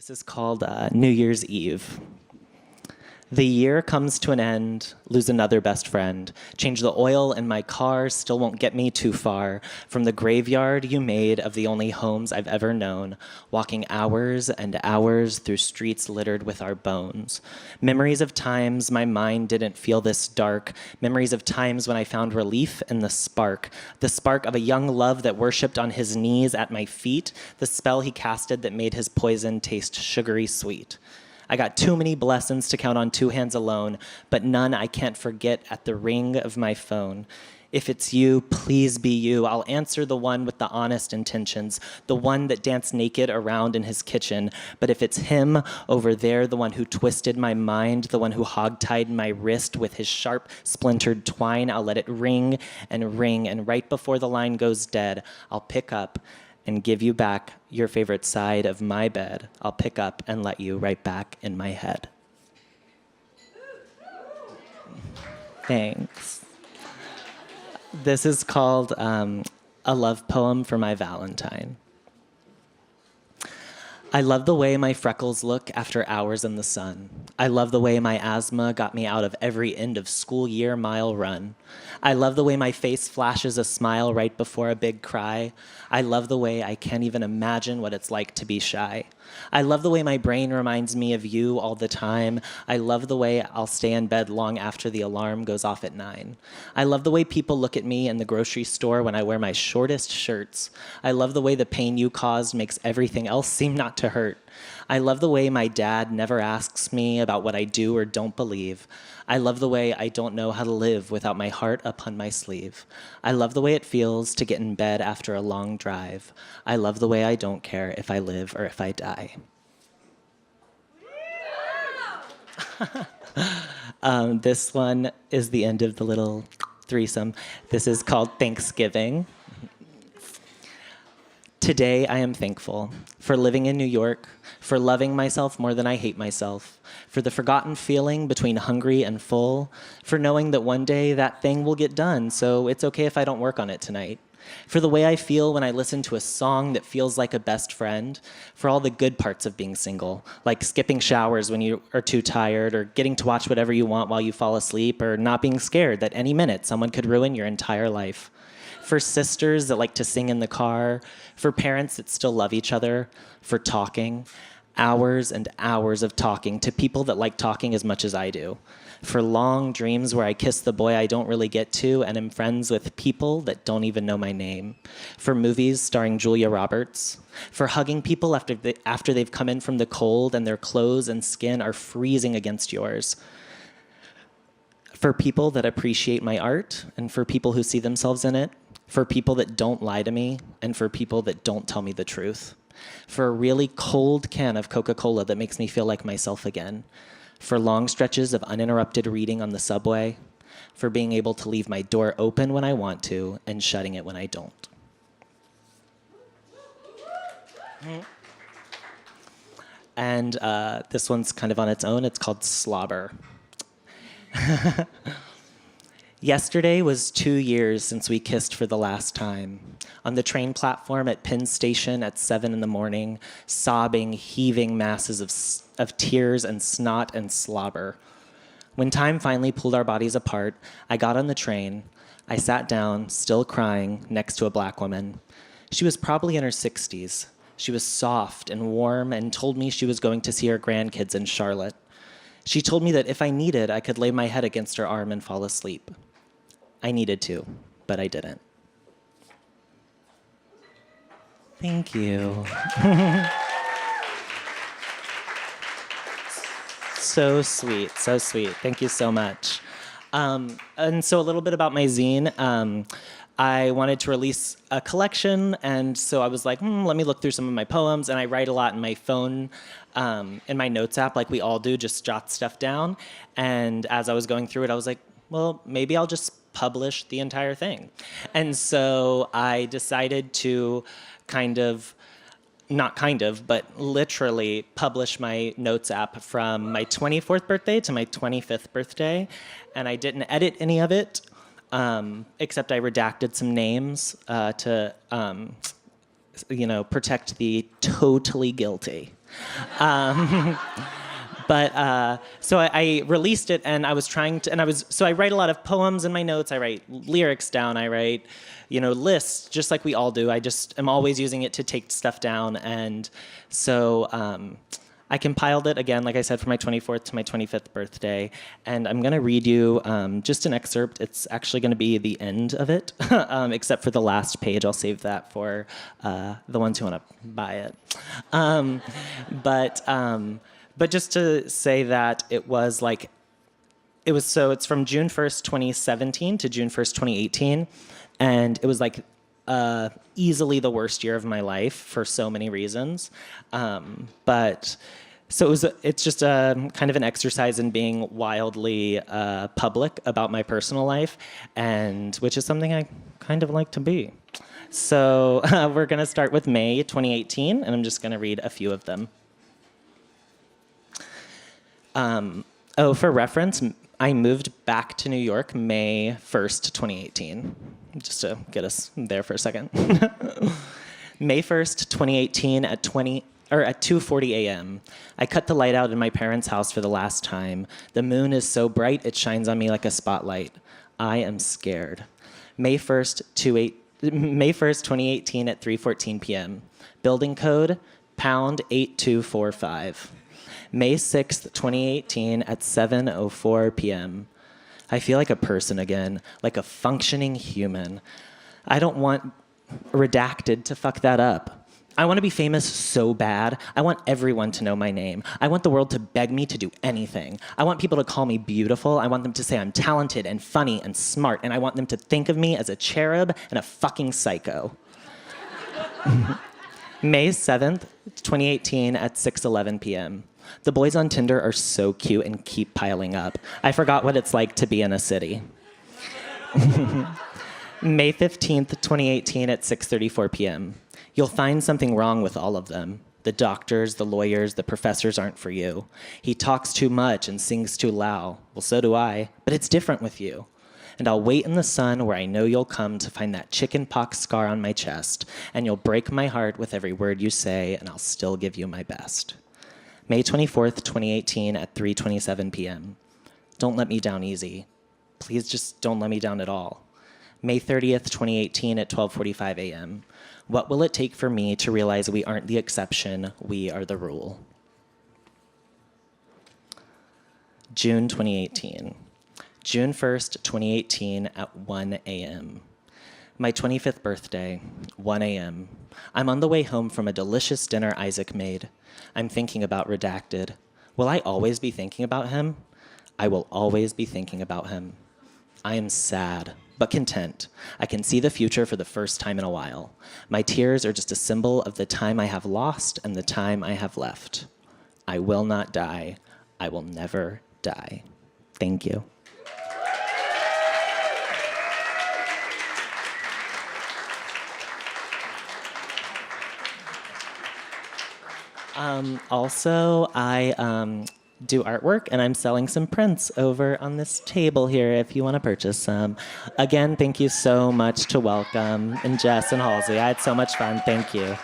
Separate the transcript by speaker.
Speaker 1: This is called New Year's Eve. The year comes to an end, lose another best friend. Change the oil in my car, still won't get me too far from the graveyard you made of the only homes I've ever known, walking hours and hours through streets littered with our bones. Memories of times my mind didn't feel this dark, memories of times when I found relief in the spark of a young love that worshipped on his knees at my feet, the spell he casted that made his poison taste sugary sweet. I got too many blessings to count on two hands alone, but none I can't forget at the ring of my phone. If it's you, please be you. I'll answer the one with the honest intentions, the one that danced naked around in his kitchen. But if it's him over there, the one who twisted my mind, the one who hogtied my wrist with his sharp, splintered twine, I'll let it ring, and right before the line goes dead, I'll pick up and give you back your favorite side of my bed. I'll pick up and let you right back in my head. Thanks. This is called A Love Poem for My Valentine. I love the way my freckles look after hours in the sun. I love the way my asthma got me out of every end of school year mile run. I love the way my face flashes a smile right before a big cry. I love the way I can't even imagine what it's like to be shy. I love the way my brain reminds me of you all the time. I love the way I'll stay in bed long after the alarm goes off at 9. I love the way people look at me in the grocery store when I wear my shortest shirts. I love the way the pain you caused makes everything else seem not to hurt. I love the way my dad never asks me about what I do or don't believe. I love the way I don't know how to live without my heart upon my sleeve. I love the way it feels to get in bed after a long drive. I love the way I don't care if I live or if I die. This one is the end of the little threesome. This is called Thanksgiving. Today, I am thankful for living in New York, for loving myself more than I hate myself, for the forgotten feeling between hungry and full, for knowing that one day that thing will get done, so it's okay if I don't work on it tonight, for the way I feel when I listen to a song that feels like a best friend, for all the good parts of being single, like skipping showers when you are too tired, or getting to watch whatever you want while you fall asleep, or not being scared that any minute someone could ruin your entire life. For sisters that like to sing in the car, for parents that still love each other, for talking, hours and hours of talking to people that like talking as much as I do, for long dreams where I kiss the boy I don't really get to and am friends with people that don't even know my name, for movies starring Julia Roberts, for hugging people after they've come in from the cold and their clothes and skin are freezing against yours, for people that appreciate my art and for people who see themselves in it, for people that don't lie to me, and for people that don't tell me the truth. For a really cold can of Coca-Cola that makes me feel like myself again. For long stretches of uninterrupted reading on the subway. For being able to leave my door open when I want to and shutting it when I don't. And this one's kind of on its own. It's called Slobber. Yesterday was 2 years since we kissed for the last time. On the train platform at Penn Station at 7 in the morning, sobbing, heaving masses of tears and snot and slobber. When time finally pulled our bodies apart, I got on the train. I sat down, still crying, next to a black woman. She was probably in her 60s. She was soft and warm and told me she was going to see her grandkids in Charlotte. She told me that if I needed, I could lay my head against her arm and fall asleep. I needed to, but I didn't. Thank you. So sweet, so sweet. Thank you so much. And so a little bit about my zine. I wanted to release a collection, and so I was like, let me look through some of my poems, and I write a lot in my phone, in my notes app, like we all do, just jot stuff down. And as I was going through it, I was like, well, maybe I'll just publish the entire thing. And so I decided to but literally publish my notes app from my 24th birthday to my 25th birthday. And I didn't edit any of it, except I redacted some names to protect the totally guilty. So I released it, and I was trying to, and so I write a lot of poems in my notes. I write lyrics down. I write, lists, just like we all do. I just am always using it to take stuff down, and so I compiled it again, like I said, from my 24th to my 25th birthday, and I'm gonna read you just an excerpt. It's actually gonna be the end of it, except for the last page. I'll save that for the ones who wanna buy it. But just to say that it's from June 1st, 2017 to June 1st, 2018. And it was like easily the worst year of my life for so many reasons. It's just a kind of an exercise in being wildly public about my personal life, and which is something I kind of like to be. So we're gonna start with May 2018, and I'm just gonna read a few of them. For reference, I moved back to New York May 1st, 2018, just to get us there for a second. May 1st, 2018 at 2:40 a.m. I cut the light out in my parents' house for the last time. The moon is so bright it shines on me like a spotlight. I am scared. May 1st, 2018 at 3:14 p.m. Building code #8245. May 6th, 2018 at 7:04 p.m. I feel like a person again, like a functioning human. I don't want redacted to fuck that up. I want to be famous so bad. I want everyone to know my name. I want the world to beg me to do anything. I want people to call me beautiful. I want them to say I'm talented and funny and smart, and I want them to think of me as a cherub and a fucking psycho. May 7th, 2018 at 6:11 p.m. The boys on Tinder are so cute and keep piling up. I forgot what it's like to be in a city. May 15th, 2018 at 6:34 p.m. You'll find something wrong with all of them. The doctors, the lawyers, the professors aren't for you. He talks too much and sings too loud. Well, so do I, but it's different with you. And I'll wait in the sun where I know you'll come to find that chicken pox scar on my chest, and you'll break my heart with every word you say, and I'll still give you my best. May 24th, 2018 at 3:27 p.m. Don't let me down easy. Please just don't let me down at all. May 30th, 2018 at 12:45 a.m. What will it take for me to realize we aren't the exception, we are the rule? June 2018. June 1st, 2018 at 1 a.m. My 25th birthday, 1 a.m. I'm on the way home from a delicious dinner Isaac made. I'm thinking about redacted. Will I always be thinking about him? I will always be thinking about him. I am sad, but content. I can see the future for the first time in a while. My tears are just a symbol of the time I have lost and the time I have left. I will not die. I will never die. Thank you. Also, I do artwork, and I'm selling some prints over on this table here if you want to purchase some. Again, thank you so much to Welcome and Jess and Halsey. I had so much fun. Thank you.